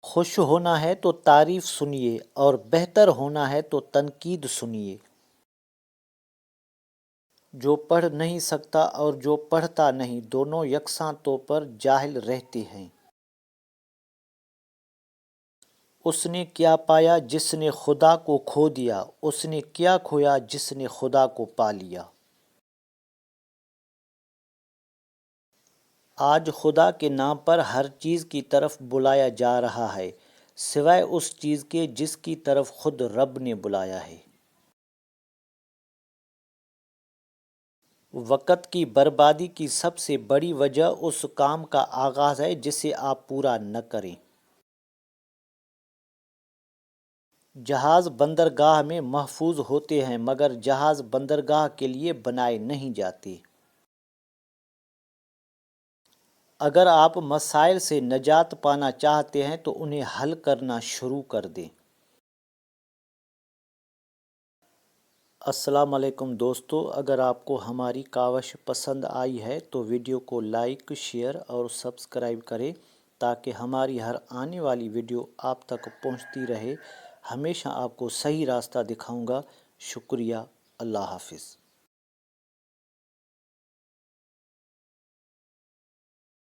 خوش ہونا ہے تو تعریف سنیے اور بہتر ہونا ہے تو تنقید سنیے۔ جو پڑھ نہیں سکتا اور جو پڑھتا نہیں دونوں یکساں طور پر جاہل رہتے ہیں۔ اس نے کیا پایا جس نے خدا کو کھو دیا، اس نے کیا کھویا جس نے خدا کو پا لیا۔ آج خدا کے نام پر ہر چیز کی طرف بلایا جا رہا ہے سوائے اس چیز کے جس کی طرف خود رب نے بلایا ہے۔ وقت کی بربادی کی سب سے بڑی وجہ اس کام کا آغاز ہے جسے آپ پورا نہ کریں۔ جہاز بندرگاہ میں محفوظ ہوتے ہیں مگر جہاز بندرگاہ کے لیے بنائے نہیں جاتے۔ اگر آپ مسائل سے نجات پانا چاہتے ہیں تو انہیں حل کرنا شروع کر دیں۔ السلام علیکم دوستو، اگر آپ کو ہماری کاوش پسند آئی ہے تو ویڈیو کو لائک، شیئر اور سبسکرائب کریں تاکہ ہماری ہر آنے والی ویڈیو آپ تک پہنچتی رہے۔ ہمیشہ آپ کو صحیح راستہ دکھاؤں گا۔ شکریہ۔ اللہ حافظ۔